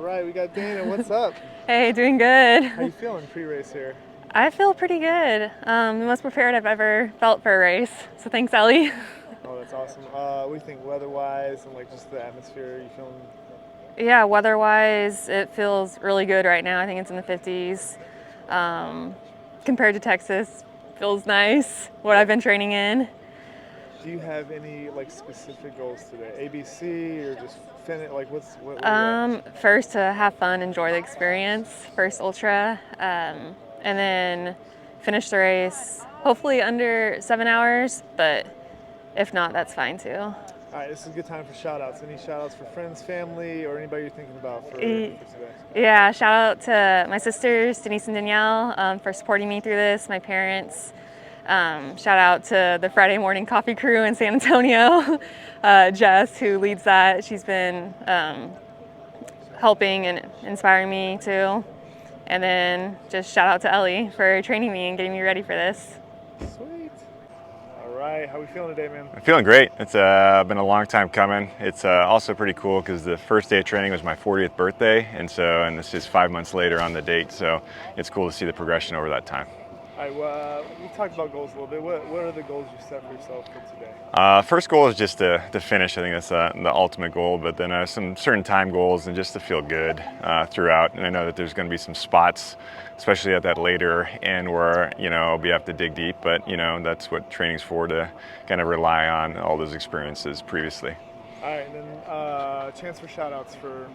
right, we got Dana. What's up? Hey, doing good. How you feeling pre-race here? I feel pretty good. The most prepared I've ever felt for a race. So thanks, Ellie. Oh, that's awesome. What do you think weather-wise and like just the atmosphere? Are you feeling? Yeah, weather-wise, it feels really good right now. I think it's in the 50s. Compared to Texas, feels nice. What I've been training in. Do you have any like specific goals today? ABC or just finish? Like what are you at? First to have fun, enjoy the experience. First ultra, and then finish the race. Hopefully under 7 hours, but if not, that's fine too. All right, this is a good time for shout-outs. Any shout-outs for friends, family, or anybody you're thinking about for E- today? Yeah, shout out to my sisters, Denise and Danielle, for supporting me through this, my parents. Shout out to the Friday morning coffee crew in San Antonio, Jess, who leads that. She's been helping and inspiring me too. And then just shout out to Ellie for training me and getting me ready for this. Sweet. All right, how we feeling today, man? I'm feeling great. It's been a long time coming. It's also pretty cool because the first day of training was my 40th birthday, and this is 5 months later on the date, so it's cool to see the progression over that time. All right, well, we talked about goals a little bit. What are the goals you set for yourself for today? First goal is just to finish. I think that's the ultimate goal, but then some certain time goals and just to feel good throughout. And I know that there's going to be some spots, especially at that later end where, I'll have to dig deep, but, that's what training's for, to kind of rely on all those experiences previously. All right, and then chance for shout-outs for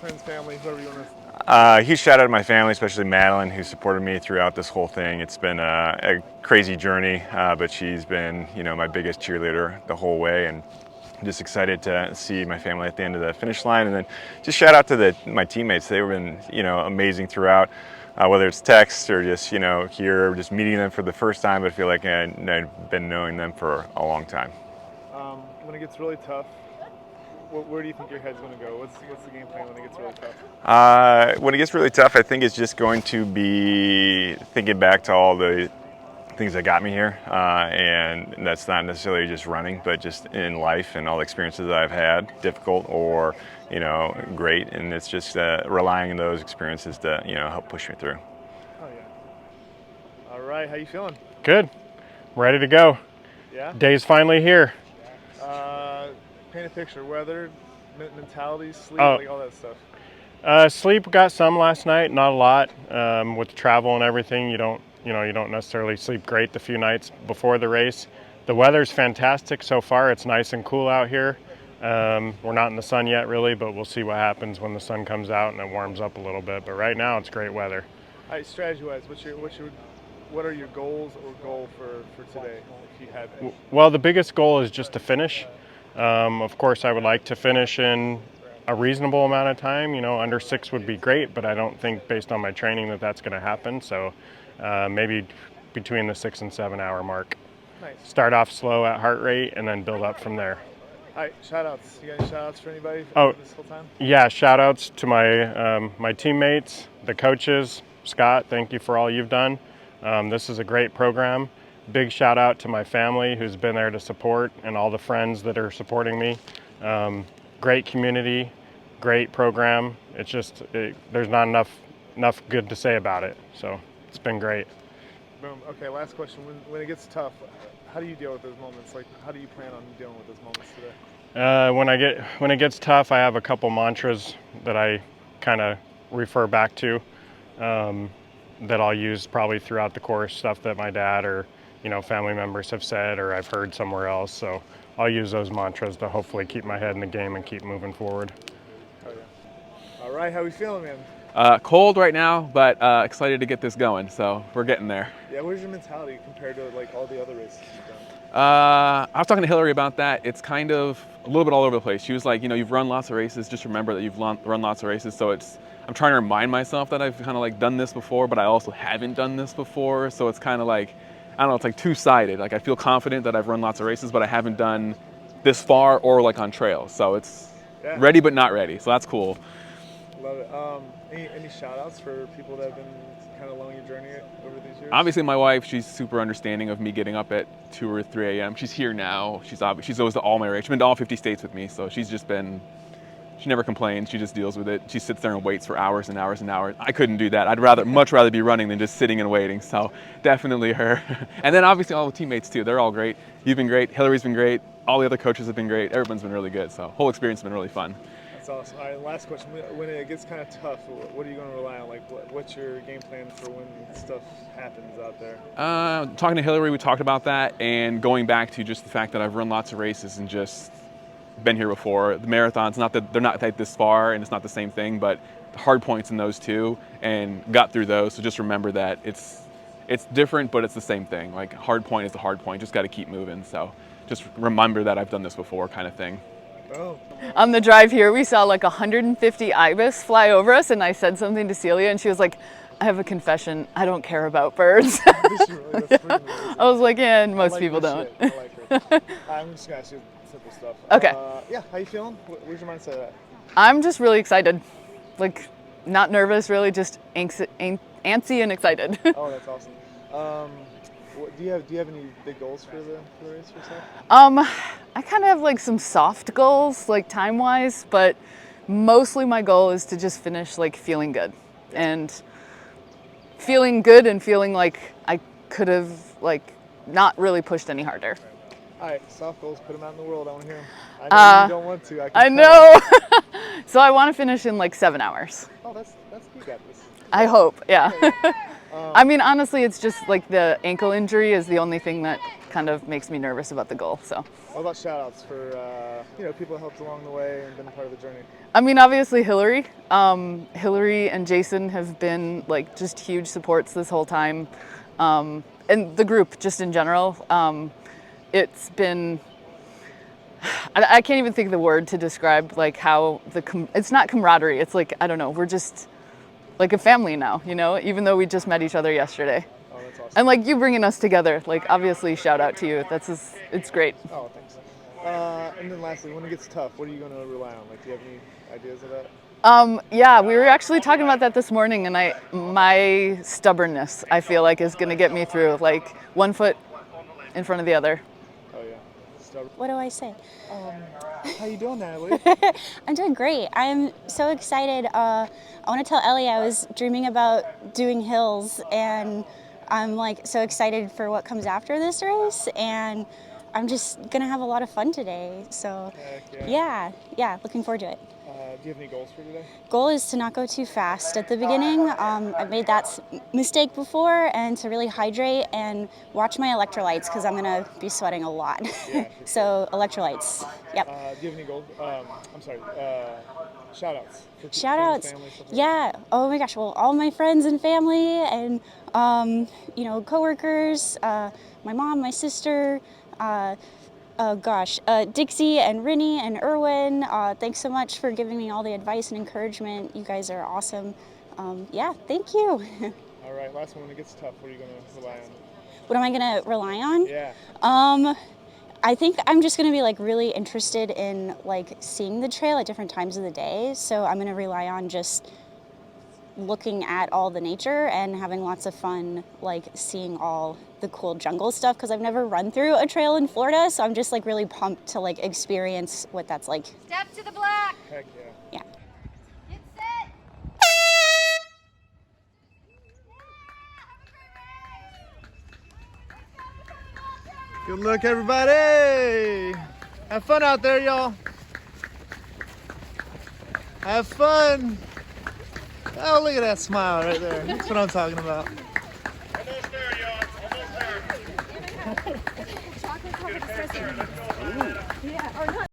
friends, family, whoever you want to. Huge shout out to my family, especially Madeline, who supported me throughout this whole thing. It's been a crazy journey, but she's been, my biggest cheerleader the whole way, and I'm just excited to see my family at the end of the finish line. And then just shout out to my teammates. They've been, amazing throughout, whether it's text or just, here, just meeting them for the first time. But I feel like I've been knowing them for a long time. When it gets really tough, where do you think your head's going to go? What's the game plan when it gets really tough? When it gets really tough, I think it's just going to be thinking back to all the things that got me here, and that's not necessarily just running, but just in life and all the experiences that I've had, difficult or great, and it's just relying on those experiences to help push me through. Oh yeah. All right, how you feeling? Good. Ready to go. Yeah. Day's finally here. Paint a picture. Weather, mentality, sleep, Oh. like all that stuff. Sleep got some last night, not a lot. With travel and everything, you don't necessarily sleep great the few nights before the race. The weather's fantastic so far. It's nice and cool out here. We're not in the sun yet, really, but we'll see what happens when the sun comes out and it warms up a little bit. But right now, it's great weather. All right, strategy-wise, what are your goals or goal for today, if you have it? Well, the biggest goal is just to finish. Of course, I would like to finish in a reasonable amount of time. Under 6 would be great, but I don't think based on my training that that's going to happen. So maybe between the 6 and 7 hour mark. Nice. Start off slow at heart rate and then build up from there. All right, shout-outs. You got any shout-outs for anybody this whole time? Yeah, shout outs to my teammates, the coaches. Scott, thank you for all you've done. This is a great program. Big shout out to my family who's been there to support, and all the friends that are supporting me. Great community, great program. It's just, there's not enough good to say about it. So it's been great. Boom. Okay, last question. When it gets tough, how do you deal with those moments? Like, how do you plan on dealing with those moments today? When it gets tough, I have a couple mantras that I kind of refer back to, that I'll use probably throughout the course, stuff that my dad or family members have said or I've heard somewhere else. So I'll use those mantras to hopefully keep my head in the game and keep moving forward. Oh yeah. All right, how we feeling, man? Cold right now, but excited to get this going. So we're getting there. Yeah, where's your mentality compared to like all the other races you've done? I was talking to Hillary about that. It's kind of a little bit all over the place. She was like, you've run lots of races. Just remember that you've run lots of races. So I'm trying to remind myself that I've kind of like done this before, but I also haven't done this before. So it's kind of like, I don't know, it's like two-sided. Like I feel confident that I've run lots of races, but I haven't done this far or like on trails. So it's ready but not ready. So that's cool. Love it. Any shout-outs for people that have been kind of along your journey over these years? Obviously, my wife, she's super understanding of me getting up at 2 or 3 a.m. She's here now. She goes to all my races. She's been to all 50 states with me, so she's just been She never complains. She just deals with it. She sits there and waits for hours and hours and hours. I couldn't do that. I'd much rather be running than just sitting and waiting. So definitely her. And then obviously all the teammates too. They're all great. You've been great. Hillary's been great. All the other coaches have been great. Everyone's been really good. So whole experience has been really fun. That's awesome. All right, last question. When it gets kind of tough, what are you going to rely on? Like, what's your game plan for when stuff happens out there? Talking to Hillary, we talked about that, and going back to just the fact that I've run lots of races and just been here before. The marathons, not that they're not this far and it's not the same thing, but the hard points in those too, and got through those. So just remember that it's different, but it's the same thing. Like, hard point is the hard point. Just got to keep moving. So just remember that I've done this before, kind of thing. Oh. On the drive here, we saw like 150 ibis fly over us, and I said something to Celia, and she was like, I have a confession. I don't care about birds. That's pretty amazing. I was like, yeah, and most I like people this don't. shit. I like her. I'm just going to ask you simple stuff. Okay. Yeah, how you feeling? Where's your mindset at? I'm just really excited. Like, not nervous, really, just antsy and excited. Oh, that's awesome. Do you have any big goals for the race yourself? I kind of have like some soft goals, like time-wise, but mostly my goal is to just finish like feeling good. And feeling like I could have like not really pushed any harder. All right, soft goals, put them out in the world. I want to hear them. I know you don't want to. I know. So I want to finish in like 7 hours. Oh, that's you got this. I hope, yeah. I mean, honestly, it's just like the ankle injury is the only thing that kind of makes me nervous about the goal. So. What about shout-outs for people that helped along the way and been a part of the journey? I mean, obviously Hillary. Hillary and Jason have been like just huge supports this whole time, and the group just in general. It's been. I can't even think of the word to describe like how it's not camaraderie. It's like, I don't know. We're just like a family now, you know, even though we just met each other yesterday. Oh, that's awesome. And like you bringing us together, like obviously shout out to you. It's great. Oh, thanks. And then lastly, when it gets tough, what are you going to rely on? Like, do you have any ideas of that? Yeah, we were actually talking about that this morning, and my stubbornness, I feel like, is going to get me through, like one foot in front of the other. Oh, yeah. Stubborn. What do I say? How you doing, Natalie? I'm doing great. I'm so excited. I want to tell Ellie I was dreaming about doing hills, and I'm like so excited for what comes after this race, and I'm just gonna have a lot of fun today. So Heck yeah, looking forward to it. Do you have any goals for today? Goal is to not go too fast at the beginning. I've made that mistake before, and to really hydrate and watch my electrolytes because I'm gonna be sweating a lot. Yeah, So electrolytes. Yep. do you have any goals? Shout-outs. Shout outs. Family, stuff like that? Yeah. Oh my gosh. Well, all my friends and family and, coworkers, my mom, my sister, Dixie and Rinny and Erwin. Thanks so much for giving me all the advice and encouragement. You guys are awesome. Thank you. All right, last one. When it gets tough, what are you going to rely on? What am I going to rely on? Yeah. I think I'm just going to be like really interested in like seeing the trail at different times of the day. So I'm going to rely on just looking at all the nature and having lots of fun, like seeing all the cool jungle stuff, because I've never run through a trail in Florida. So I'm just like really pumped to like experience what that's like. Step to the black. Heck yeah. Yeah. Get set. Good luck, everybody. Have fun out there, y'all. Have fun. Oh, look at that smile right there. That's what I'm talking about. Almost there, y'all. Almost there. Chocolate covered espresso. Yeah, or not.